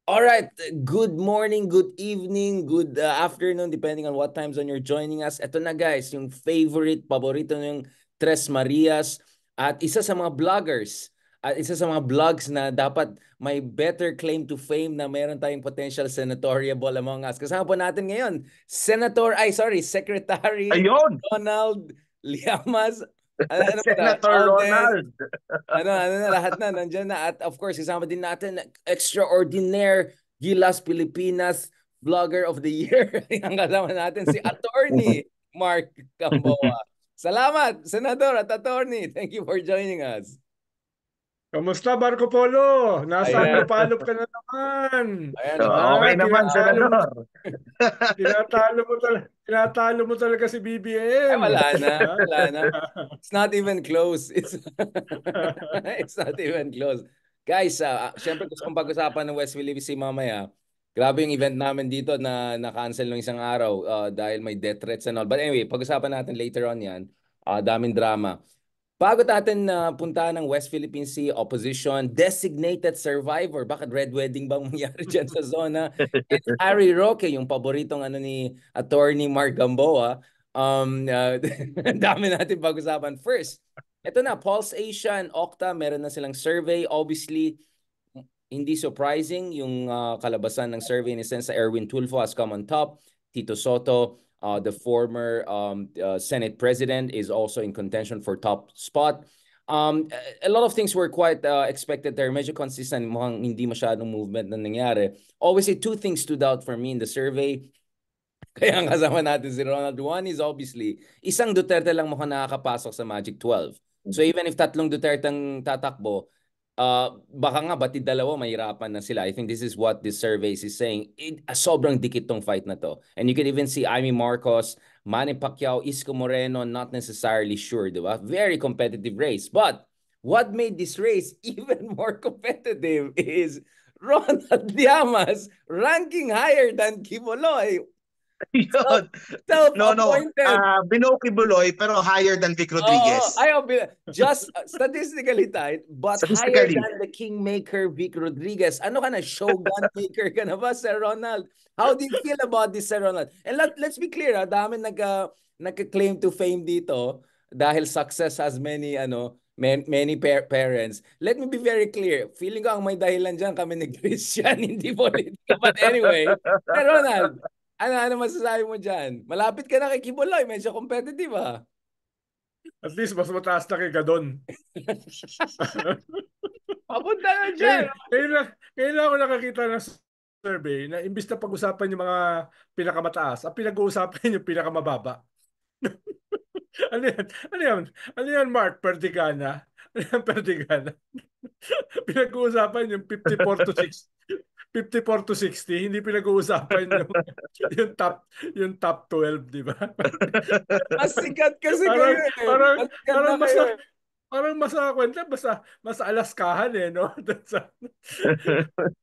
All right. Good morning, good evening, good afternoon, depending on what time zone you're joining us. Ito na guys, yung paborito ng Tres Marias at isa sa mga vloggers at isa sa mga vlogs na dapat may better claim to fame na meron tayong potential senatoriable among us. Kasama po natin ngayon, Secretary Ayun, Ronald Llamas. Ano ba? Senator Alden, Ronald. ano na, lahat na, nandiyan na. At of course, kasama din natin, extraordinaire Gilas Pilipinas Vlogger of the Year. Ang kasama natin, si Attorney Mark Gamboa. Salamat, Senador at Attorney. Thank you for joining us. Kamusta, Marco Polo? Nasa Ayan. Lupalop ka na naman. Ayan. Okay naman, Tinatalo mo, Senador. tinatalo mo talaga si Ay, BBM. wala na. Ha? Wala na. It's not even close. It's not even close. Guys, syempre gusto kong pag-usapan ng West Philippine Sea mamaya. Grabe yung event namin dito na na-cancel nung isang araw dahil may death threats and all. But anyway, pag-usapan natin later on yan. Daming drama. Bago natin puntahan ng West Philippine Sea opposition, designated survivor. Bakit red wedding bang mangyari dyan sa zona? And Harry Roque, yung paboritong ni Attorney Mark Gamboa. Dami natin pag-usapan. First, ito na, Pulse Asia and Okta, meron na silang survey. Obviously, hindi surprising yung kalabasan ng survey ni Sensa Erwin Tulfo has come on top. Tito Soto, the former Senate president, is also in contention for top spot. A lot of things were quite expected there. Medyo consistent, mukhang hindi masyadong movement na nangyari. Obviously, two things stood out for me in the survey. Kaya ang kasama natin si Ronald. One is obviously, isang Duterte lang mukhang nakakapasok sa Magic 12. So even if tatlong Duterte ang tatakbo, baka nga batid dalawa mahirapan na sila. I think this is what this survey is saying. Sobrang dikit tong fight na to. And you can even see Amy Marcos, Manny Pacquiao, Isko Moreno, not necessarily sure, di ba? Very competitive race. But what made this race even more competitive is Ronald Llamas ranking higher than Kimoloy. Yun. No. Self-appointed. Binoki Buloy pero higher than Vic Oo, Rodriguez. ayaw, just statistically tight, but higher Statistically. than the kingmaker Vic Rodriguez. Ano ka na, shogun maker ka na ba, Sir Ronald? How do you feel about this, Sir Ronald? And let's be clear, dami nagka-claim to fame dito dahil success has many, many parents. Let me be very clear. Feeling ko ang may dahilan dyan, kami nag-Christian, hindi politika. But anyway, Sir Ronald, ano masasabi mo dyan? Malapit ka na kay Kibuloy, medyo competitive ah. At least mas mataas na kay Gadon. Papunta na dyan. Kailan ako nakakita ng survey na imbis na pag-usapan yung mga pinakamataas, ang pinag-uusapan yung pinakamababa. Ano yan? Ano yan? Ano yan, Mark? Perdigana? Ano yan, Perdigana? Pinag-uusapan yung 54 to 60. 54 to 60, hindi pinag-uusapan yung top 12, di ba? Mas sikat kasi Parang kayo eh. parang Mas sikat na parang mas kayo eh. parang mas nakakwenta mas alaskahan eh, no?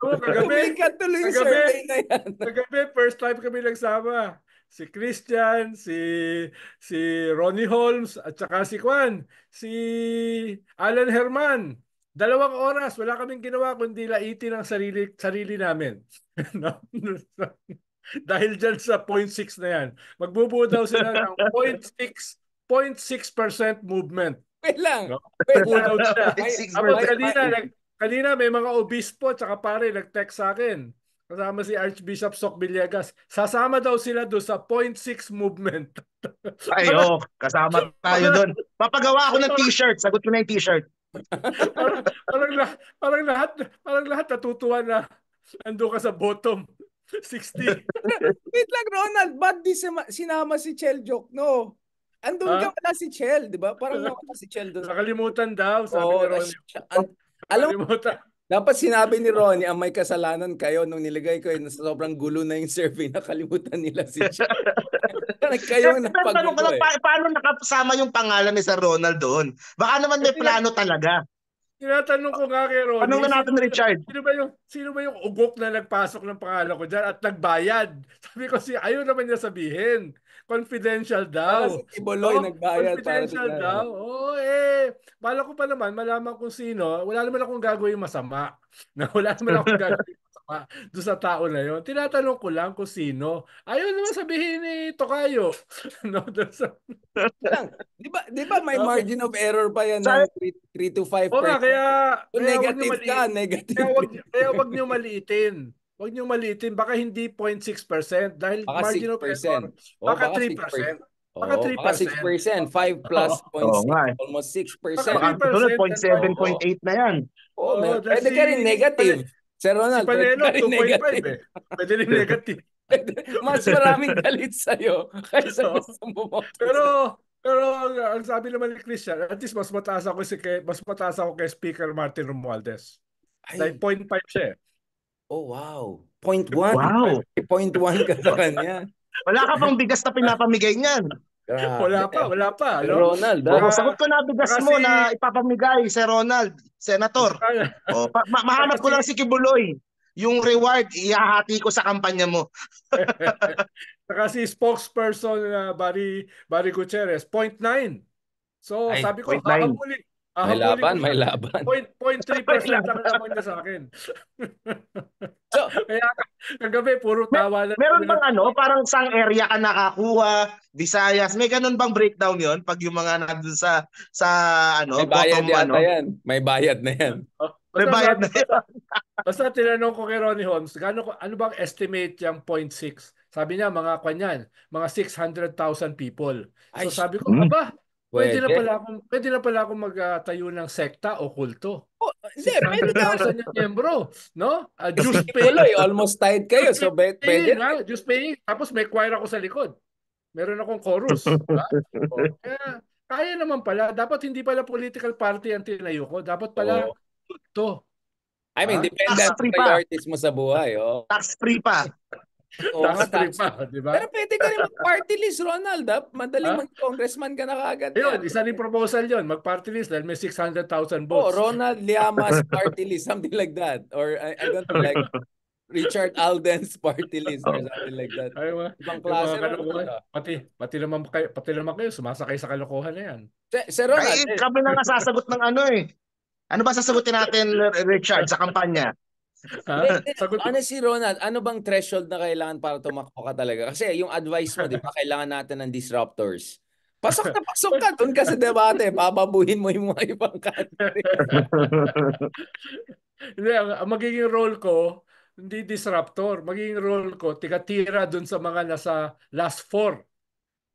Sumikat tuloy yung Kagabi, survey na yan. kagabi first time kami nagsama. Si Christian, si Ronnie Holmes at saka si Juan, si Alan Herman. 2 oras wala kaming ginawa kundi laitin ang sarili namin. No? Dahil dyan sa 0.6 na yan. Magbubuo daw sila ng 0.6% movement. Wait lang. No? Wait Magbubuo daw lang. sila. Tapos 6%. kanina may mga obispo at saka pare nag-text sa akin. Kasama si Archbishop Sok Villegas. Sasama daw sila doon sa 0.6 movement. Ay, kasama tayo doon. Papagawa ako ng t-shirt. Sagot ko na yung t-shirt. parang, parang, parang lahat natutuwa na ando ka sa bottom 60. Wait lang, Ronald. Ba't di sinama si Chel Jokno? Andun ka wala si Chel, di ba? Parang nawala si Chel doon. Nakalimutan daw, sabi ni Ronnie. Alam mo, Nakalimutan. dapat sinabi ni Ronnie, ang may kasalanan kayo nung nilagay ko yun, sobrang gulo na yung survey, nakalimutan nila si Chel. Kayo ang Tanong ko nagpagulo lang, eh. paano nakasama yung pangalan ni Sir Ronald doon? Baka naman may plano talaga. Tinatanong ko nga kay Ronnie, Tanong na natin ni Richard. Sino ba yung ugok na nagpasok ng pangalan ko dyan at nagbayad? Sabi ko ayaw naman niya sabihin. Confidential daw. Para si Tiboloy nagbayad para Confidential daw. Bala ko pa naman, malaman kung sino. Wala naman akong gagawin masama. Wala naman akong gagawin masama. doon sa tao na yon. Tinatanong ko lang kung sino. Ayaw naman sabihin ni Tokayo. No, doon sa, Lang. Di ba may margin of error pa yan Sa, ng 3 to o nga, 5%? kaya, Kung kaya wag niyo negative mali, ka, negative kaya wag niyo maliitin. Wag niyo maliitin. Baka hindi 0.6% dahil baka margin of 6%. error. O Baka baka 6%. 3%. Baka O baka 3%. 6%. 5 Oo. plus Oo 0.6, nga eh. almost Baka 6%. Baka ang susunod, 3% and 0.7, Oo. 0.8 na yan. Oo, Oo, dahil pwede ka rin negative. Sir si Ronald, pwede ka Panelo, rin 2.5 negative. eh. Pwede rin negative. Mas maraming galit sa'yo kaysa Oo. gusto mo moto Pero sa... pero ang sabi naman ni Christian, at least mas mataas ako kay Speaker Martin Romualdez. Dahil Ay, 0.5 siya eh. oh wow. 0.1. 0.5. Wow. 0.1 ka sa kanya. Wala ka pang bigas na pinapamigay niyan. Grabe. Wala pa, Sir no? Ronald, O, ah. sagot ko na bigas Saka mo na ipapamigay, Sir Ronald, Senator. O, mahanap ko lang si Kibuloy. Yung reward, ihahati ko sa kampanya mo. saka si spokesperson Barry Gutierrez, 0.9. So Ay, sabi ko, 0.9. may hahabulin ko laban, may siya. laban. 0.3% ang laman niya sa akin. So, Kaya kagabi, puro tawa na Meron kami bang ng tawa. parang sang area ka nakakuha, Visayas, may ganun bang breakdown yon pag yung mga nandun sa may bayad bottom, yata yan. May bayad na yan. Oh, may bayad na yun. basta tinanong ko kay Ronnie Holmes, ano bang estimate yung 0.6? Sabi niya, mga kanyan, mga 600,000 people. Ay, So sabi ko, Hmm. aba, pwede. pwede na pala akong magtayo ng sekta o kulto. Oh, hindi, pwede ka. 600,000 yung miyembro, no? Juice Si paying. Tuloy, almost tied kayo. So, pwede. Juice paying. Tapos may choir ako sa likod. Meron akong chorus. Diba? O, kaya naman pala. Dapat hindi pala political party ang tinayo ko. Dapat pala Oo. kulto. I mean, Ha? dependent sa Tax-free pa. priorities mo sa buhay. Oh. Tax-free pa. Oo nga, Tax-free tax. pa, di Pero ba? pwede ka rin mag-party list, Ronald. Madaling Ha? mag-congressman ka na kagad Ayun, yan. isa rin proposal yon, mag-party list dahil may 600,000 Oh, votes. Ronald Llamas party list, something like that. Or I don't know, like Richard Alden's party list or something like that. Ay, Ibang yung mga klase, kalokohan. Ronald. Pati naman kayo, sumasakay sa kalokohan na yan. Sir Ronald, Ay, kami na nga sasagot ng ano eh. Ano ba sasagutin natin, Richard, sa kampanya? Ha? Sagot honestly, Ronald, ano bang threshold na kailangan para tumakbo ka talaga? Kasi yung advice mo, di ba, kailangan natin ng disruptors. Pasok ka, doon ka sa debate, bababuhin mo yung mga ibang candidate. Hindi, ang magiging role ko, hindi disruptor. Magiging role ko, tiga-tira dun sa mga nasa last four.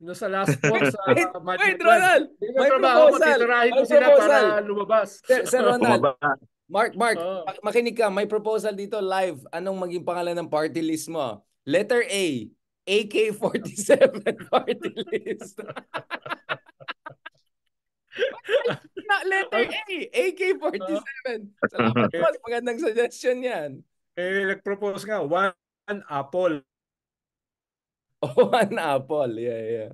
Sa last four sa Wait, Magic Land. Ronald, Yung may trabaho ko, proposal. titirahin May ko sila proposal. para lumabas. Sir Ronald, Bumaba. Mark, Oh. makinig ka. May proposal dito live. Anong maging pangalan ng party list mo? Letter A, AK-47 party list. Letter A, AK-47. Salamat, boss. Magandang suggestion yan. Nag-propose nga, one apple. Oh, one apple. Yeah.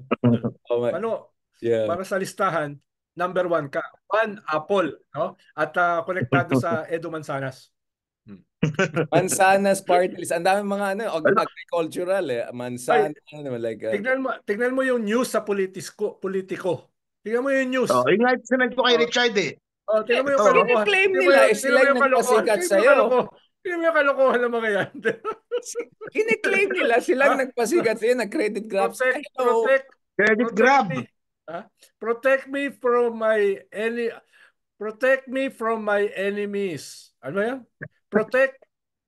Oh, Ano, yeah. para sa listahan, number 1 ka. One apple. No? At konektado sa Edo Manzanas. Mansanas party list. Ang dami mga agricultural eh. Mansanas, like Tignan mo yung news sa politiko. Tignan mo yung news. Oh, yung nga sinend ko kay Richard eh. Oh, tignan mo yung Ito, kalokohan. claim nila, sila yung nagpasikat sa'yo. Tignan mo yung kalokohan ng mga yan. Kine-claim nila silang nagpasikat sa'yo, nag-credit grabs. Credit grab. Protect me from my enemies. Ano ba yan?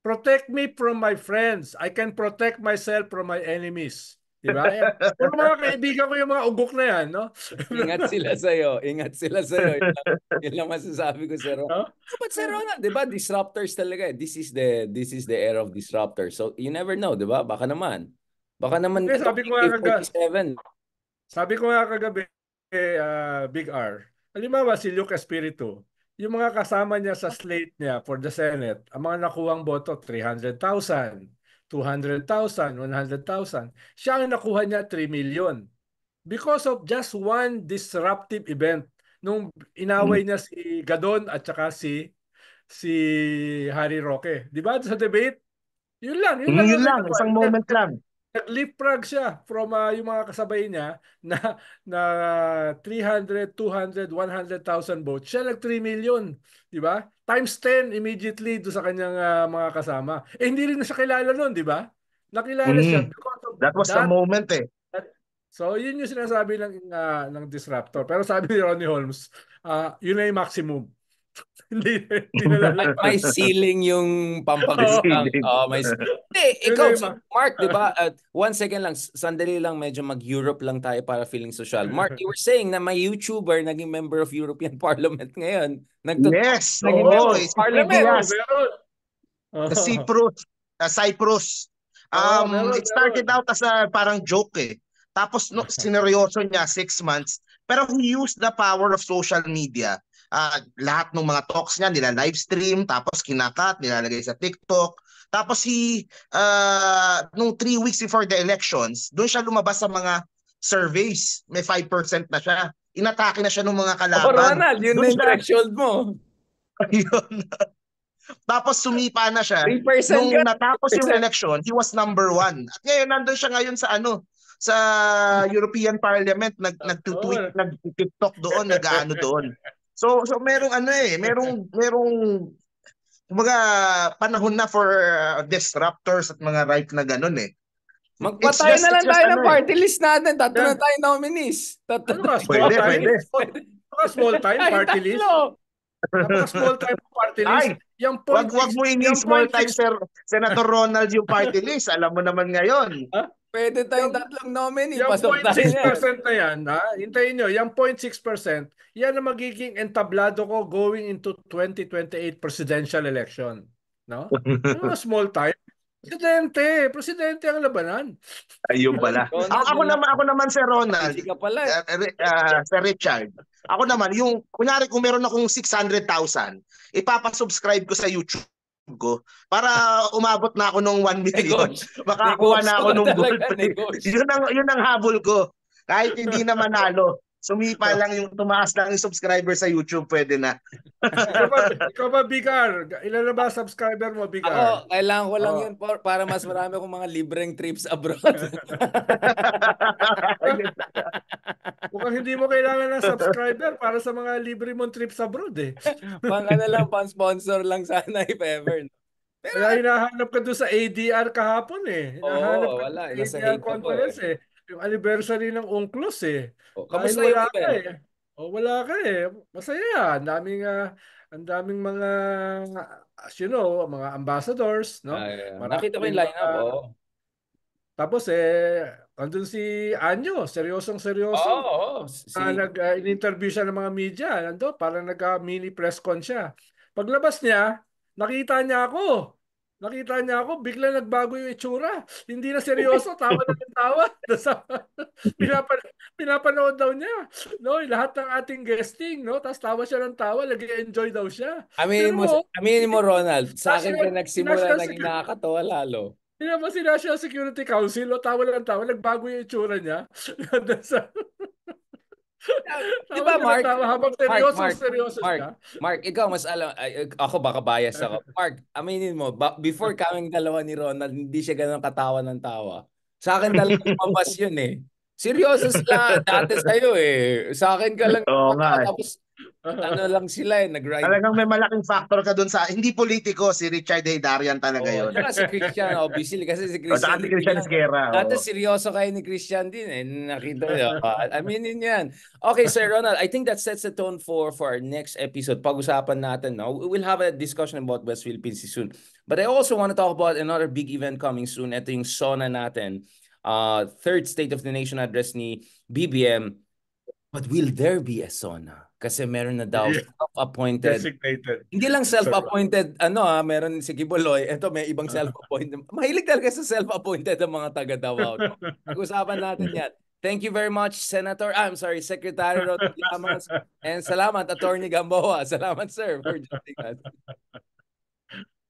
Protect me from my friends. I can protect myself from my enemies. Diba? Puro mga kaibigan ko yung mga ugok na yan, no? Ingat sila sa'yo. Yun lang masasabi ko, Sir Ronald. No? But Sir Ronald, diba? Disruptors talaga. This is the era of disruptors. So, you never know, diba? Baka naman. Okay, sabi ko nga kagabi, Big R. Halimbawa, si Luke Espiritu, yung mga kasama niya sa slate niya for the Senate, ang mga nakuhang boto, 300,000, 200,000, 100,000. Siya ang nakuha niya 3 million. Because of just one disruptive event. Nung inaway niya si Gadon at saka si Harry Roque. Di ba? Sa debate? Yun lang. Yun lang. Isang moment lang. nag-leapfrog siya from yung mga kasabay niya na 300, 200, 100,000 votes. Siya nag 3 million, di ba? Times 10 immediately do sa kanyang mga kasama. Hindi rin na siya kilala noon, di ba? Nakilala siya because of That was the that. moment eh. So, yun yung sinasabi ng disruptor. Pero sabi ni Ronnie Holmes, yun na yung maximum. hindi na May ceiling yung pampagalitan. May ikaw, Mark, di ba? 1 second lang, sandali lang, medyo mag-Europe lang tayo para feeling social. Mark, you were saying na may YouTuber naging member of European Parliament ngayon. Yes, naging member si of Parliament. Sa Cyprus. It started out as a parang joke eh. Tapos sineryoso niya 6 months. Pero he used the power of social media. Lahat ng mga talks niya nila live stream, tapos kinakat, nilalagay sa TikTok. Tapos nung 3 weeks before the elections, doon siya lumabas sa mga surveys. May 5% na siya. Inatake na siya ng mga kalaban. Ronald, yun na yung threshold mo. Ayun. Tapos sumipa na siya. 3% Nung natapos yung election, he was number 1. At ngayon, nandun siya ngayon sa European Parliament, nag-tweet, nag-TikTok doon, nag-ano doon. So merong kumbaga panahon na for disruptors at mga right na ganun eh. Magpatay na lang tayo ng party list natin. Tatlo na tayo nominees. Pwede. Small time party list. Small time party list. Wag mo small time, Senator Ronald, yung party list. Alam mo naman ngayon. Pwede tayong tatlong nominee. Yung 0.6% na yan, hintayin nyo, yung 0.6%, yan ang magiging entablado ko going into 2028 presidential election. No? Small time. Presidente ang labanan. Ayun pala. Ako naman Sir Ronald, Sir Richard. Ako naman, kunyari kung meron akong 600,000, ipapasubscribe ko sa YouTube ko para umabot na ako ng 1 million. Makakuha na ako ng gold. Yun ang habol ko. Kahit hindi na manalo. Sumipa lang tumaas lang yung subscriber sa YouTube, pwede na. Ikaw ba, Bigar? Ilan na ba subscriber mo, Bigar? Ako, kailangan ko lang yun para mas marami akong mga libreng trips abroad. Mukhang hindi mo kailangan ng subscriber para sa mga libre mong trips abroad eh. Pang-sponsor lang sana if ever. Kaya hinahanap ka doon sa ADR kahapon eh. Hinahanap ka wala. sa ADR conference eh. Yung anniversary ng UNCLOS eh. Kamusta wala yung ka eh. Wala ka eh. Masaya. Ang daming mga, as you know, mga ambassadors. No? Nakita ko yung lineup. Tapos andun si Anyo. Seryosong-seryoso. In-interview siya ng mga media. Parang nag-mini press con siya. Paglabas niya, nakita niya ako, bigla nagbago yung itsura. Hindi na seryoso, tawa na ng tawa. Pinapanood daw niya. No, lahat ng ating guesting, no? Tapos tawa siya ng tawa, nag-enjoy daw siya. Aminin mo, Ronald, sa akin ka nagsimula, naging nakakatawa lalo. Hindi naman si National Security Council, tawa lang ng tawa, nagbago yung itsura niya. Diba, Mark? Habang seryoso siya. Mark, ikaw mas alam, ako baka bias ako. Mark, aminin mo, before kaming dalawa ni Ronald, hindi siya ganun katawa ng tawa. Sa akin talagang pambas yun eh. Seryoso sila dati sa'yo eh. Sa akin ka lang. Tapos lang sila nag-ride. Talagang may malaking factor ka dun sa, hindi politiko, si Richard Darian talaga yun. Si Christian, obviously, kasi si Christian. Si Christian Esguerra. Dati seryoso kayo ni Christian din eh. Nakita nyo. Aminin yan. Okay, Sir Ronald, I think that sets the tone for our next episode. Pag-usapan natin, no? We'll have a discussion about West Philippines soon. But I also want to talk about another big event coming soon. Ito yung SONA natin. Third State of the Nation address ni BBM. But will there be a SONA? Kasi meron na daw self-appointed. Designated. Hindi lang self-appointed, meron si Kibuloy. Ito may ibang self-appointed. Mahilig talaga sa self-appointed ang mga taga Davao. Pag-usapan natin yan. Thank you very much, Secretary Rodriguez. And salamat, Attorney Gamboa. Salamat, sir, for joining us.